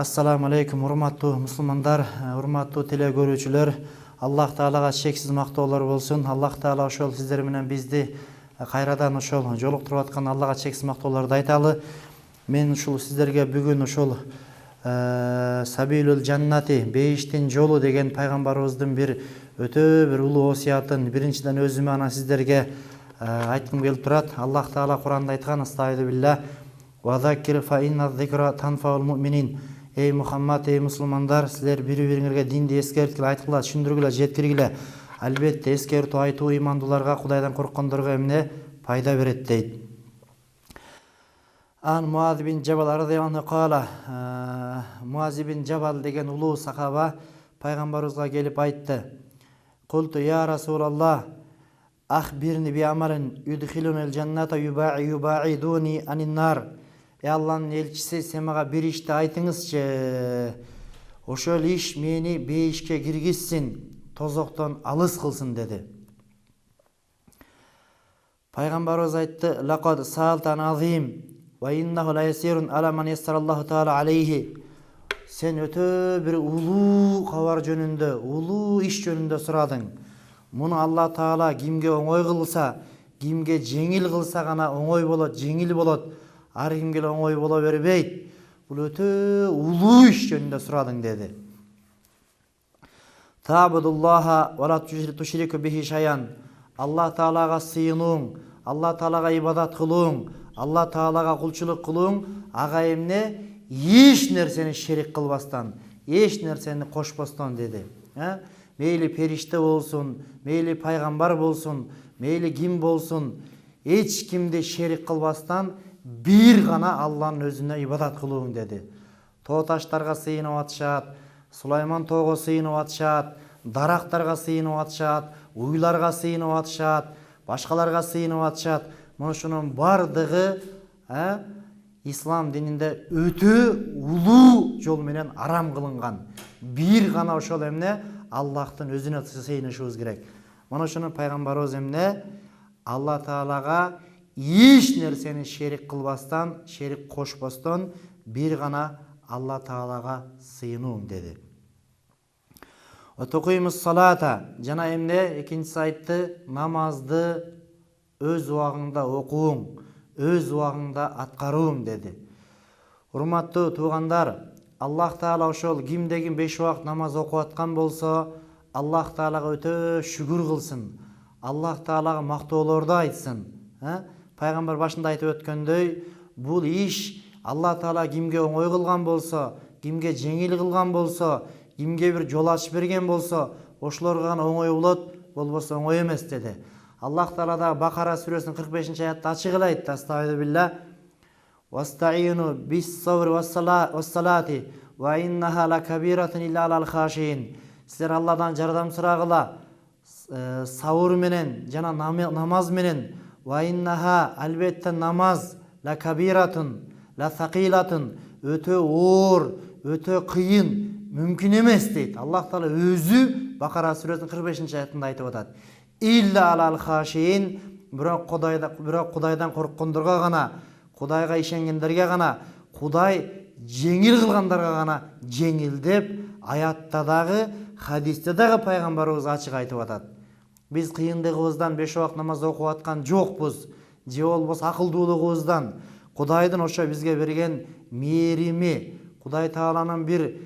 Assalamu alaikum, урматтуу мусулмандар, урматтуу теле көрүүчүлөр. Аллах Таалага шексиз мактоолор болсун. Аллах Таала ошол сиздер менен бизди кайрадан ошол жолуктуруп аткан Аллага шексиз мактоолорду айталы. Мен ушул сиздерге бүгүн ошол Сабилул Жаннати, бейиштин жолу деген пайгамбарыбыздын бир өтө бир улуу осуятын биринчиден өзүмө анан сиздерге айткым келип турат. Аллах Таала Куранда айткан: "Астагфиру билlah ва заккир фа инна зикра танфаул муъминин". Эй Мухаммад, эй мусулмандар, силер бири-бириңерге динди эскерткиле, айткыла, түшүндүргүлө, жеткиргиле. Албетте эскертүү айтуу ыймандууларга, Кудайдан корккондорго эмне пайда берет дейт. Ан Муаз бин Жабал радhiyallahu anhu кала, Муаз бин Жабал деген улуу сахаба пайгамбарыбызга келип айтты: "Култу я Расулаллах, ахбирни би амалин юдхилунил жанната юбаидуни анин нар". Алланын элчиси, сен мага бир ишти айтыңызчы. Ошол иш мени бейишке киргизсин, тозоктон алыс кылсын деди. Пайгамбарыбыз айтты: "Лакад саалтан азим ва иннаху ла ясирун ала ман яссараллаху таала алейхи". Сен өтө бир улуу кабар жөнүндө, улуу иш жөнүндө сурадың. Муну Алла Таала кимге оңой кылса, кимге жеңил кылса гана оңой болот, жеңил болот. Ар кимге оңой боло бербейт. Бул өтө улуу иш жөнүндө сурадың деди. Табудуллаха ва ла тушрику бихи шаян. Алла Таалага сыйынууң, Алла Таалага ибадат кылууң, Алла Таалага кулчулук кылууң, ага эмне эч нерсени шерик кылбастан, эч нерсени кошпостон деди. Мейли периште болсун, мейли пайгамбар болсун, мейли ким болсун, эч кимди шерик кылбастан бир гана Алланын өзүнө ибадат кылууң деди. Тоо таштарга сыйынып атышат, Сулайман тоого сыйынып атышат, дарактарга сыйынып атышат, уйларга сыйынып атышат, башкаларга сыйынып атышат. Мошунун бардыгы ислам дининде өтө улуу жол менен арам кылынган. Бир гана ошол эмне Аллахтын өзүнө сыйынышыбыз керек. Мына ошону пайгамбарыбыз эмне Алла Таалага эч нерсени шерик кылбастан, шерик кошпостон бир гана Алла Таалага сыйынууң деди. Отукуймус салата, жана эмне экинчиси айтты, намазды өз убагыңда окууң, өз убагыңда аткарууң деди. Урматтуу туугандар, Аллах Таала ошол кимдегин 5 убакыт намаз окуп аткан болсо, Аллах Таалага өтө шүгүр кылсын, Аллах Таалага мактоолорду айтсын. Пайгамбар башында айтып өткөндөй, бул иш Алла Таала кимге оңой кылган болсо, кимге жеңил кылган болсо, кимге бир жол ачып берген болсо, ошолорго гана оңой болот, болбосо оңой эмес деди. Аллах Таала да Бакара сүрөсүнүн 45-аятта ачык эле айтты: "Астагфиру билlah вастаину бис-сабри вас-салати ва иннаха лакабиратун илля алал хашиин". Силер Алладан жардам сурагыла, сабыр менен жана намаз менен. Ва иннаха, албетте намаз, лакабиратун, ласакилатун, өтө оор, өтө кыйын, мүмкүн эмес дейт. Аллах Таала өзү Бакара сүрөсүнүн 45-аятында айтып атат. Илля алал хашиин, бирок Кудайдан корккондорго гана, Кудайга ишенгендерге гана, Кудай жеңил кылгандарга гана жеңил деп аятта дагы, хадисте дагы пайгамбарыбыз ачык айтып атат. Биз кыйындыгыбыздан 5 убакыт намаз окуп аткан жокпуз. Же болбосо акылдуулугубуздан, Кудайдын ошо бизге берген мээрими, Кудай Тааланын бир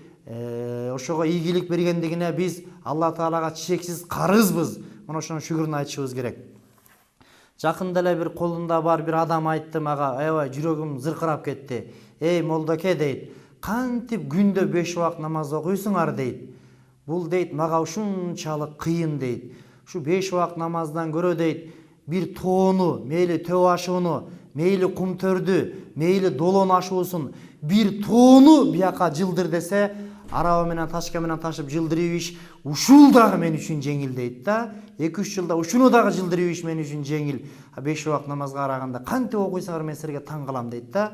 ошого ийгилик бергендигине биз Алла Таалага чексиз карызбыз. Мына ошонун шүгүрүн айтышыбыз керек. Жакында эле бир колунда бар бир адам айтты мага: "Аябай жүрөгүм зыркырап кетти. Эй молдоке" дейт, "Кантип күндө 5 убакыт намаз окуйсуңар" дейт. "Бул" дейт, "мага ушунчалык кыйын" дейт. "Ушу 5 убакыт намаздан көрө" дейт, "бир тоону, мейли төө ашууну, мейли кум төрдү, мейли долону ашуусун, бир тоону бияка жылдыр десе, араба менен ташка менен ташып жылдырып иш ушул дагы мен үчүн жеңил" дейт да. 2-3 жылда ушуну дагы жылдырып иш мен үчүн жеңил. 5 убакыт намазга караганда кантип окуйсуңар, мен силерге таң калам" дейт да.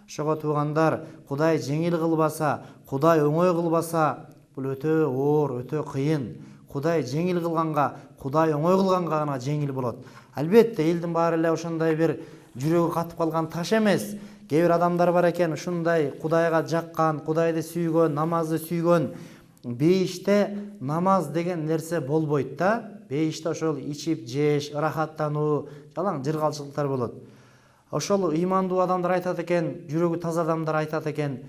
Ошого туугандар, Кудай жеңил кылбаса, Кудай оңой кылбаса, бул өтө оор, өтө кыйын. Кудай жеңил кылганга, Кудай оңой кылганга гана жеңил болот. Албетте элдин баары эле ошондой бир жүрөгү катып калган таш эмес. Кээ бир адамдар бар экен, ушундай Кудайга жаккан, Кудайды сүйгөн, намазды сүйгөн, бейиште намаз деген нерсе болбойт да. Бейиште ошол ичип жеш, ырахаттануу, жалаң жыргалчылыктар болот. Ошол ыймандуу адамдар айтат экен, жүрөгү таза адамдар айтат экен,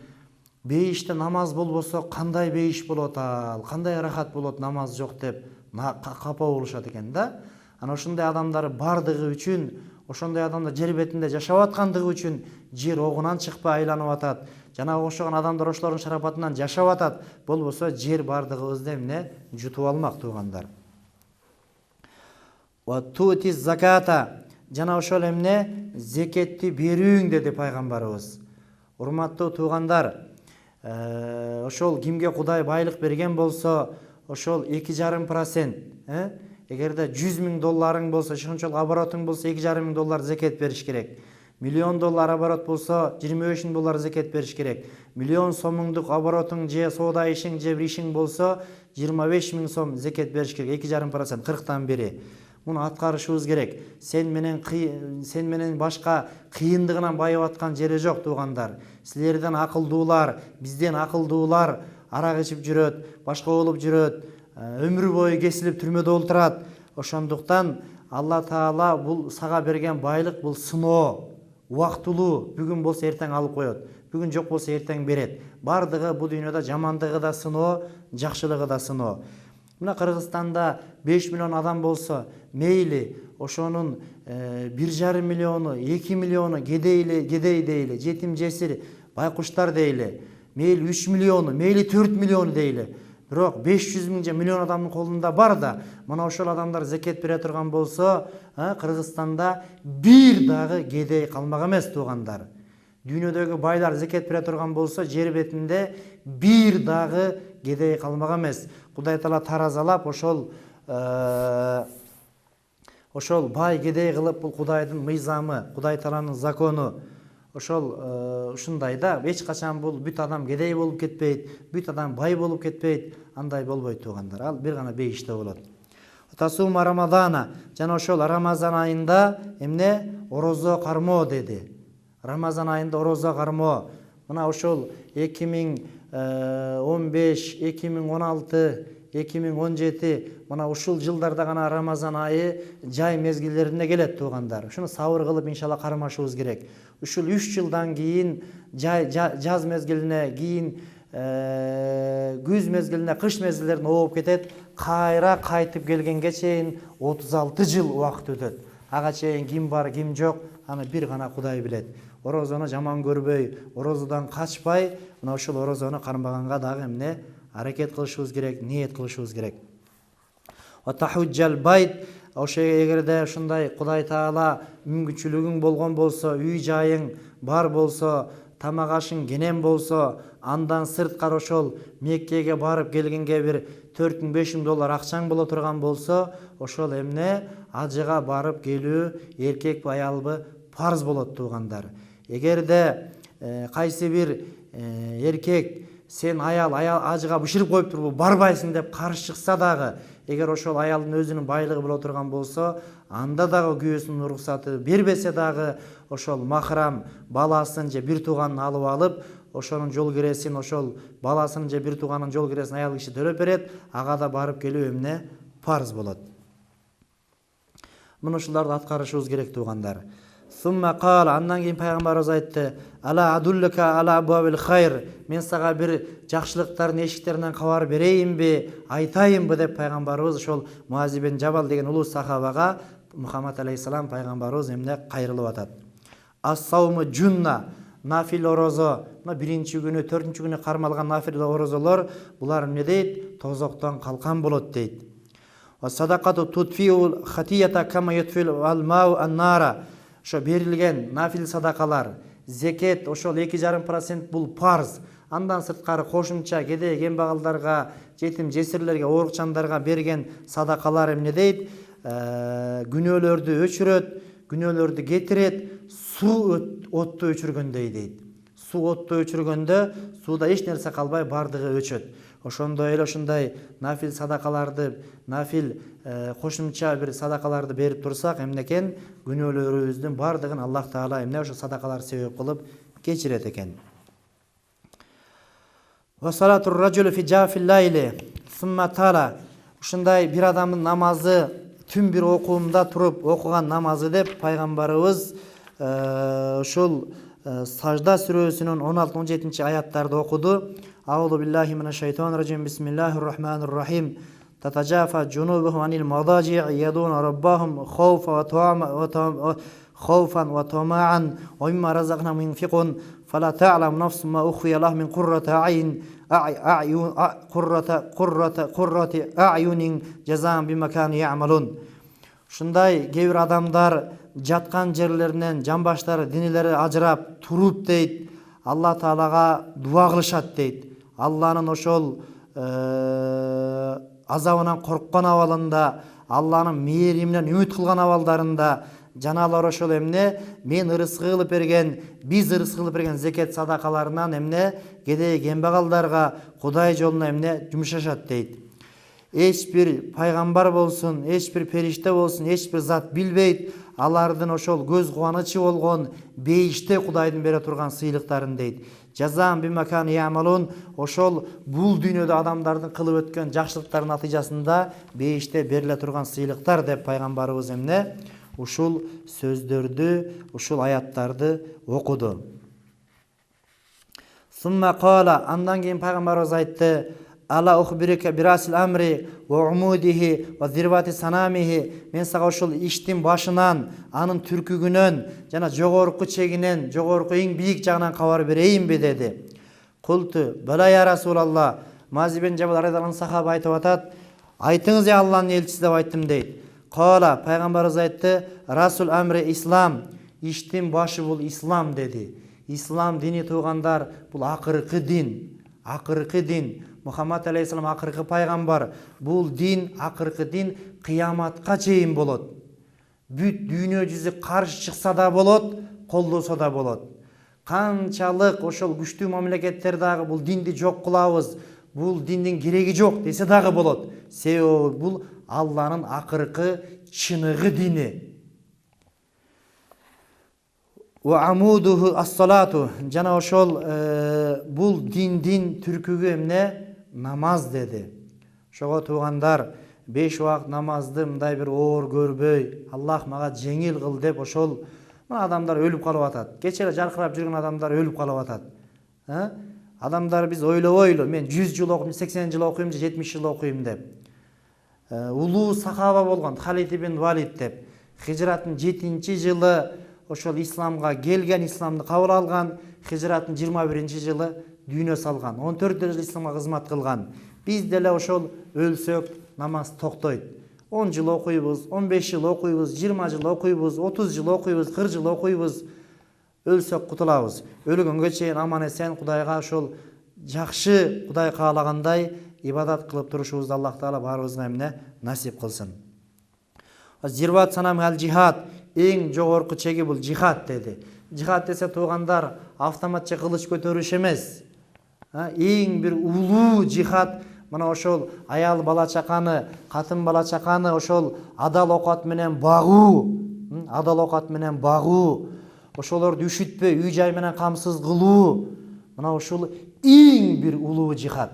бейиште намаз болбосо кандай бейиш болот ал, кандай ырахат болот намаз жок деп капа болушат экен да. Анан ошондой адамдар бардыгы үчүн, ошондой адамдар жер бетинде жашап аткандыгы үчүн жер огунан чыкпай айланып атат. Жанагы окшогон адамдар ошолордун шарапатынан жашап атат. Болбосо жер бардыгыбызды эмне жутуп алмак туугандар. Ва тутиз заката, жана ошол эмне зекетти берүүң деди пайгамбарыбыз. Урматтуу туугандар, ошол кимге Кудай байлык берген болсо, ошол 2,5%, эгерде 100 000 долларың болсо, ошончолук оборотуң болсо, 2,5 миң доллар зекет бериш керек. $1 миллион оборот болсо, 25 000 доллар зекет бериш керек. $1 сомуңдук оборотуң же соода ишиң же бир ишиң болсо, 25 000 сом зекет бериш керек. 2,5%, 40тан бири. Муну аткарышыбыз керек. Сен менен башка кыйындыгынан байып аткан жери жок туугандар. Силерден акылдуулар, бизден акылдуулар арак ичип жүрөт, башка болуп жүрөт, өмүр бою кесилип түрмөдө олтурат. Ошондуктан Алла Таала бул сага берген байлык бул сыноо, убактылуу. Бүгүн болсо эртең алып коет. Бүгүн жок болсо эртең берет. Бардыгы бул дүйнөдө жамандыгы да сыноо, жакшылыгы да сыноо. Мына Кыргызстанда 5 миллион адам болсо, мейли ошонун 1,5 миллиону, 2 миллиону кедей дейли, жетим жесир, байкуштар дейли, мейли 3 миллиону, мейли 4 миллиону дейли. Бирок 500 000 же миллион адамдын колунда бар да, мына ошол адамдар зекет бере турган болсо, Кыргызстанда бир дагы кедей калмак эмес туугандар. Дүйнөдөгү байлар зекет бере турган болсо, жер бетинде бир дагы кедей калмак эмес. Кудай Таала таразалап ошол бай кедей кылып, бул Кудайдын мыйзамы, Кудай Тааланын закону. Ушундай да, эч качан бул бүт адам кедей болуп кетпейт, бүт адам бай болуп кетпейт, андай болбойт туугандар. Ал бир гана бейиште болот. Тасума Рамадана, жана ошол Рамазан айында эмне орозо кармоо деди. Рамазан айында орозо кармоо. Мына ошол 2015, 2016, 2017, мына ушул жылдарда гана Рамазан айы жай мезгилдерине келет туугандар. Ушуну сабыр кылып иншалла кармашыбыз керек. Ушул 3 жылдан кийин жаз мезгилине, кийин күз мезгилине, кыш мезгилдерине ооп кетет. Кайра кайтып келгенге чейин 36 жыл убакыт өтөт. Ага чейин ким бар, ким жок, аны бир гана Кудай билет. Орозону жаман көрбөй, орозодон качпай, мына ушул орозону кармаганга дагы эмне аракет кылышыбыз керек, ниет кылышыбыз керек. Тахуджал байт, ошо эгерде ушундай Кудай Таала мүмкүнчүлүгүң болгон болсо, үй жайың бар болсо, тамак ашың кенен болсо, андан сырткары ошол Меккеге барып келгенге бир 4 000 5 000 доллар акчаң боло турган болсо, ошол эмне ажыга барып келүү эркек аялбы парз болот туугандар. Эгерде кайсы бир эркек сен аял ажыга бышырып коюп туруп барбайсың деп каршы чыкса дагы, эгер ошол аялдын өзүнүн байлыгы боло турган болсо, анда дагы күйөөсүнүн уруксаты бербесе дагы, ошол махрам баласын же бир тууганын алып, ошонун жол киресин, ошол баласын же бир тууганын жол киресин аял киши төлөп берет, ага да барып келүү эмне парз болот. Мына ушуларды аткарышыбыз керек туугандар. Сумма кала, андан кийин пайгамбарыбыз айтты: "Ала адуллака ала абуабил хайр", мен сага бир жакшылыктардын эшиктеринен кабар берейинби, айтайынбы деп пайгамбарыбыз ошол Муаз ибн Жабал деген улуу сахабага Мухаммад алейхиссалам пайгамбарыбыз эмне кайрылып атат. Ас-сауму джунна, нафил орозо, мына биринчи күнү, төртүнчү күнү кармалган нафил орозолор, булар эмне дейт? Тозоктон калкан болот дейт. Садакату тутфиул хатията кама ютфил ал-мау ан-нара. Ошо берилген нафил садакалар, зекет, ошол 2,5% бул парз. Андан сырткары кошумча кедей кембагалдарга, жетим жесирлерге, оорукчандарга берген садакалар эмне дейт? Күнөөлөрдү өчүрөт, күнөөлөрдү кетирет, суу отту өчүргөндөй дейт. Суу отту өчүргөндө сууда эч нерсе калбай бардыгы өчөт. ошондой эле ушундай нафил садакаларды, нафил кошумча бир садакаларды берип турсак, эмне экен, күнөөлөрүбүздүн бардыгын Аллах Таала эмне ошо садакалар себеп кылып кечирет экен. Ва салатур раджули фи жафил лайли сумма тала. Ушундай бир адамдын намазы түн бир окуумда туруп окуган намазы деп пайгамбарыбыз ушул Сажда сүрөсүнүн 16-17 аяттарды окуду. Аузу биллахи минаш шайтанир раджим. Бисмиллахир рахманир рахим. Татажафа джунубухум анил мадажи ядуна раббахум خوفا وطمعا ومما رزقناهم ينفقون فلا تعلم نفس ما أخفي لهم من قرة أعين جزاء بما كانوا يعملون. Ушундай кээ бир адамдар жаткан жерлеринен жамбаштары, денелери ажырап туруп дейт, Алла Таалага дуа кылышат дейт. Алланын ошол азабынан корккон абалында, Алланын мээриминен үмүт кылган абалдарында жана алар ошол эмне мен ырыс кылып берген, биз ырыс кылып берген зекет садакаларынан эмне кедей кембагалдарга Кудай жолуна эмне жумшашат дейт. Эч бир пайгамбар болсун, эч бир периште болсун, эч бир зат билбейт алардын ошол көз кубанычы болгон бейиште Кудайдын бере турган сыйлыктарын дейт. Жазаан бимакан ямалун, ошол бул дүйнөдө адамдардын кылып өткөн жакшылыктардын натыйжасында бейиште бериле турган сыйлыктар деп пайгамбарыбыз эмне ушул сөздөрдү, ушул аяттарды окуду. Сумма кала, андан кийин пайгамбарыбыз айтты: Ала ухбирика бирасил амри ва умудихи ва зирвати санамихи. Мен сага ошол иштин башынан, анын түркүгүнөн жана жогорку чегинен, жогорку эң бийик жагынан кабар берейинби деди. Култу бала я Расулалла. Муаз ибн Жабал радhiyallahu anh сахаба айтып атат: айтыңыз я Алланын элчиси деп айттым дейт. Кала, пайгамбарыбыз айтты: Расул амри ислам. Иштин башы бул ислам деди. Ислам дини туугандар, бул акыркы дин. Акыркы дин. Мухаммад алейхиссалам акыркы пайгамбар. Бул дин, акыркы дин кыяматка чейин болот. Бүт дүйнө жүзү каршы чыкса да болот, колдосо да болот. Канчалык ошол күчтүү мамлекеттер дагы бул динди жок кылабыз, бул диндин кереги жок десе дагы болот. Себеби бул Алланын акыркы чыныгы дини. Ва амудуху ас-салату. Жана ошол бул диндин түркүгү эмне? Намаз деди. Ошого туугандар, 5 убакыт намазды мындай бир оор көрбөй, Аллах мага жеңил кыл деп ошол адамдар өлүп калып атат. Кече эле жаркырап жүргөн адамдар өлүп калып атат. Адамдар биз ойлобойлу, мен 100 жыл окуйм, 80 жыл окуйм, 70 жыл окуйм деп. Улуу сахаба болгон Халид ибн Валид деп. Хижраттын 7-жылы ошол исламга келген, исламды кабыл алган, хижраттын 21-жылы дүйнө салган, 14 жыл исламга кызмат кылган. Биз деле ошол өлсөк намаз токтойт. 10 жыл окуйбуз, 15 жыл окуйбуз, 20 жыл окуйбуз, 30 жыл окуйбуз, 40 жыл окуйбуз. Өлсөк кутулабыз. Өлгөнгө чейин аман эсен Кудайга ошол жакшы Кудай каалагандай ибадат кылып турушубузду Аллах Таала баарыбызга эмне насип кылсын. Зирват санам ал жихад. Эң жогорку чеги бул жихад деди. Жихад десе туугандар автоматча кылыч көтөрүш эмес. Эң бир улуу жихад мына ошол аял бала чаканы, катын бала чаканы ошол адал окат менен багуу, адал окат менен багуу, ошолорду үшүтпөй үй жай менен камсыз кылуу. Мына ушул эң бир улуу жихад.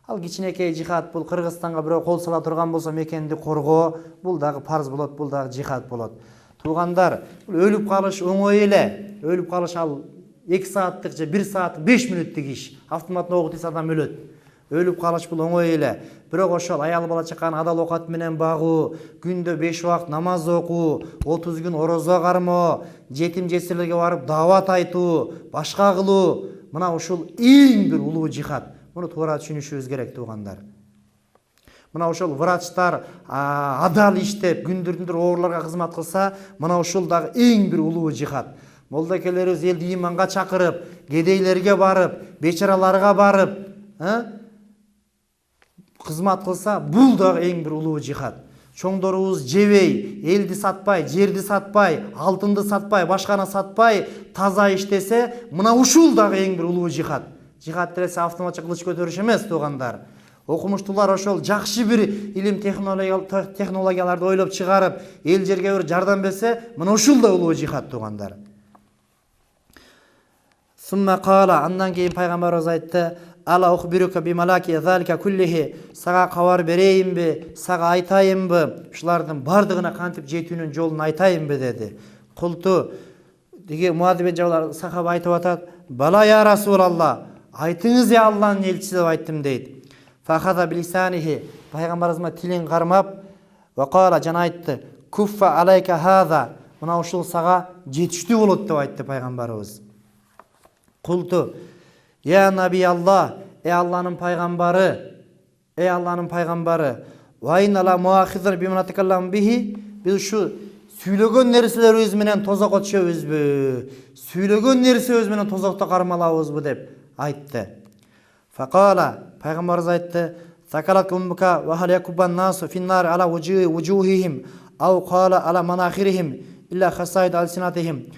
Ал кичинекей жихад бул Кыргызстанга бирөө кол сала турган болсо мекенди коргоо, бул дагы парз болот, бул дагы жихад болот. Туугандар, өлүп калыш оңой эле. Өлүп калыш ал 2 сааттык же 1 саат 5 мүнөттүк иш. Автоматтын огутуйса адам өлөт. Өлүп калыш бул оңой эле. Бирок ошол аял бала чаканы адал окат менен багуу, күндө 5 убакыт намаз окуу, 30 күн орозо кармоо, жетим жесирлерге барып даават айтуу, башка кылуу, мына ушул эң бир улуу жихад. Муну туура түшүнүшүбүз керек туугандар. Мына ошол врачтар адал иштеп, күндүр-түндүр ооруларга кызмат кылса, мына ушул дагы эң бир улуу жихад. Молдакелерибиз элди иманга чакырып, кедейлерге барып, бечараларга барып, кызмат кылса, бул дагы эң бир улуу жихад. Чоңдорубуз жебей, элди сатпай, жерди сатпай, алтынды сатпай, башканы сатпай, таза иштесе, мына ушул дагы эң бир улуу жихад. Жихад делесе автоматча кылыч көтөрүш эмес туугандар. окумуштуулар ошол жакшы бир илим технологияларды ойлоп чыгарып, эл жерге бир жардам берсе, мына ушул да улуу жихад туугандар. Сумма кала, андан кийин пайгамбарыбыз айтты: "Ала ухбирука би малаки залика куллихи", сага кабар берейинби, сага айтайынбы, ушулардын бардыгына кантип жетүүнүн жолун айтайынбы деди. Култу, деге Муаз бен Жабал сахаба айтып атат: "Бала я Расулалла, айтыңыз я Алланын элчиси" деп айттым дейт. Фахада билисанихи, пайгамбарыбызга тилин кармап, ва кала, жана айтты: "Куффа алайка хаза", мына ушул сага жетиштүү болот деп айтты пайгамбарыбыз. Култу, я наби Аллах, Алланын пайгамбары, Алланын пайгамбары, ва иннала муахизар бимана такаллам бихи, биз ушу сүйлөгөн нерселерибиз менен тозокко түшөбүзбү, сүйлөгөн нерсебиз менен тозокто кармалабызбы деп айтты. Факала, пайгамбарыбыз айтты: "Сакалат уммука ва хал якубан насу финнар ала вужухихим, ау кала ала манахирихим, илля хасайд алсинатихим".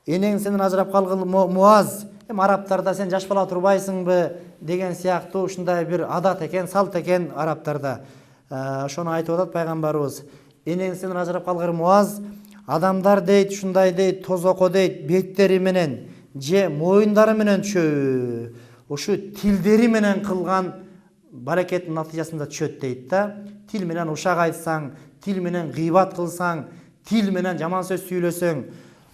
Энең сенен ажырап калгыл Муаз, арабтарда сен жаш бала турбайсыңбы деген сыяктуу ушундай бир адат экен, салт экен арабтарда. Ошону айтып атат пайгамбарыбыз. Энең сенен ажырап калгыр Муаз, адамдар дейт, ушундай дейт, тозокко дейт, беттери менен же моюндары менен түшөбү, ушу тилдери менен кылган баракеттин натыйжасында түшөт дейт да. Тил менен ушак айтсаң, тил менен гыйбат кылсаң, тил менен жаман сөз сүйлөсөң,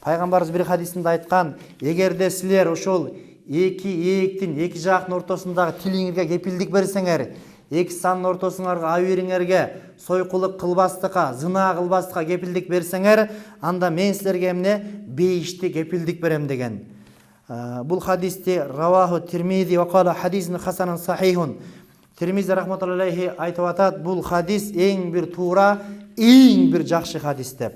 пайгамбарыбыз бир хадисинде айткан: "Эгерде силер ошол эки ээктин эки жактын ортосундагы тилиңерге кепилдик берсеңер, эки санын ортосуңарга абийириңерге сойкулук кылбастыкка, зына кылбастыкка кепилдик берсеңер, анда мен силерге эмне бейишти кепилдик берем" деген. Бул хадисти раваху Тирмизи ва кала хадисун хасанун сахихун. Тирмизи рахматуллахи алейхи айтып атат, бул хадис эң бир туура, эң бир жакшы хадис деп.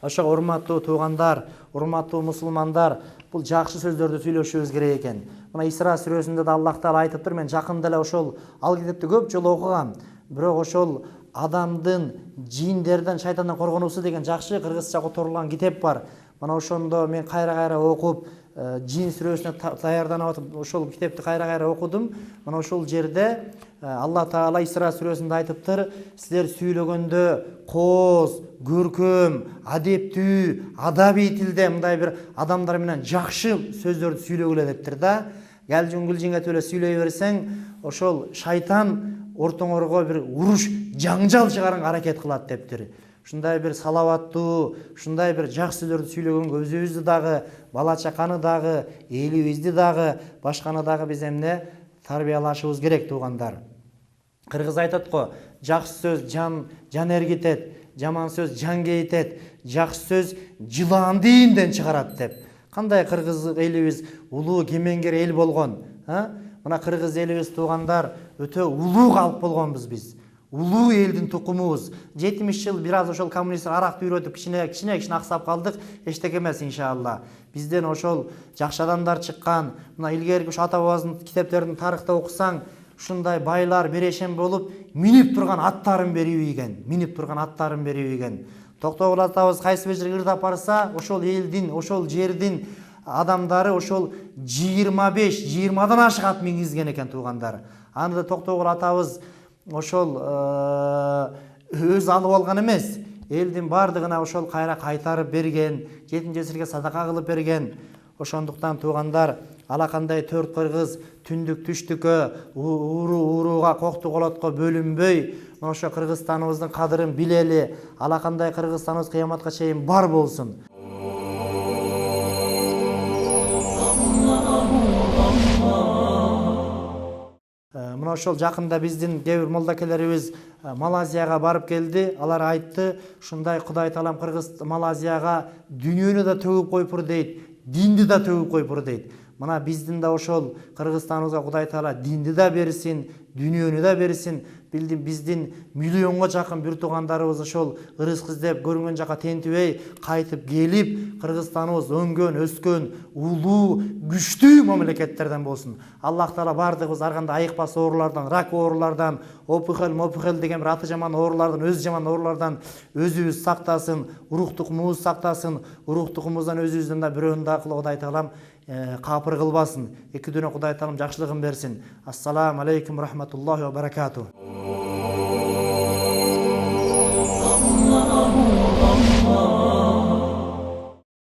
Ошого урматтуу туугандар, урматтуу мусулмандар, бул жакшы сөздөрдү сүйлөшүбүз керек экен. Мына Исра сүрөсүндө да Аллах Таала айтыптыр, мен жакында эле ошол ал китепти көп жолу окугам. Бирок ошол адамдын жиндерден, шайтандан коргонуусу деген жакшы кыргызча которулган китеп бар. Мына ошондо мен кайра-кайра окуп, жин сүрөсүнө даярданып атып, ошол китепти кайра-кайра окудум. Мына ошол жерде Аллах Таала Исра сүрөсүндө айтыптыр: "Силер сүйлөгөндө кооз, көркөм, адептүү, адаби тилде мындай бир адамдар менен жакшы сөздөрдү сүйлөгүлө" дептир да. Гүлжиңетип эле сүйлөй берсең, ошол шайтан ортоңорго бир уруш, жаңжал чыгарганга аракет кылат дептир. Ушундай бир салаваттуу, ушундай бир жакшы сөздөрдү сүйлөгөнгө өзүбүздү дагы, бала чаканы дагы, элибизди дагы, башканы дагы биз эмне тарбиялашыбыз керек туугандар. Кыргыз айтат го: "Жакшы сөз жан эргитет, жаман сөз жан кейитет, жакшы сөз жылаанды ийинден чыгарат" деп. Кандай кыргыз элибиз улуу кемеңгер эл болгон, Мына кыргыз элибиз туугандар, өтө улуу калп болгонбуз биз. Улуу элдин тукумубуз. 70 жыл бир аз ошол коммунисттер аракты үйрөтүп кичине аксап калдык, эчтеке эмес иншалла. Бизден ошол жакшы адамдар чыккан. Мына илгерки ушу ата бабабыздын китептерин тарыхта окусаң, ушундай байлар берешен болуп, минип турган аттарын берип ийген. Токтогул атабыз кайсы бир жерге ырдап барса, ошол элдин, ошол жердин адамдары ошол 25-20дан ашык ат мингизген экен туугандар. Аны да Токтогул атабыз ошол өз алып алган эмес, элдин бардыгына ошол кайра кайтарып берген, жетим жесирге садака кылып берген. Ошондуктан туугандар, алакандай төрт кыргыз түндүк түштүккө, урууга, кокту колотко бөлүнбөй, ошо Кыргызстаныбыздын кадырын билели, алакандай Кыргызстаныбыз кыяматка чейин бар болсун. Мына ошол жакында биздин кээ бир молдакелерибиз Малайзияга барып келди. Алар айтты, ушундай Кудай Таалам Малайзияга дүйнөнү да төгүп койпур дейт, динди да төгүп койпур дейт. Мына биздин да ошол Кыргызстаныбызга Кудай Таала динди да берсин, дүйнөнү да берсин. Биздин миллионго жакын бир туугандарыбыз ошол ырызык издеп көрүнгөн жака тентибей кайтып келип, Кыргызстаныбыз өнгөн, өскөн, улуу, күчтүү мамлекеттерден болсун. Аллах Таала бардыгыбыз ар кандай айыкпас оорулардан, рак оорулардан, опухоль деген бир аты жаман оорулардан, өзү жаман оорулардан өзүбүз сактасын, уруктукумубуз сактасын, уруктукумуздан өзүбүздөн да бирөөнү да Кудай Таалам капыр кылбасын. Эки дүйнө Кудай Таалам жакшылыгын берсин. Ассаламу алейкум рахматуллахи ورحمة الله وبركاته.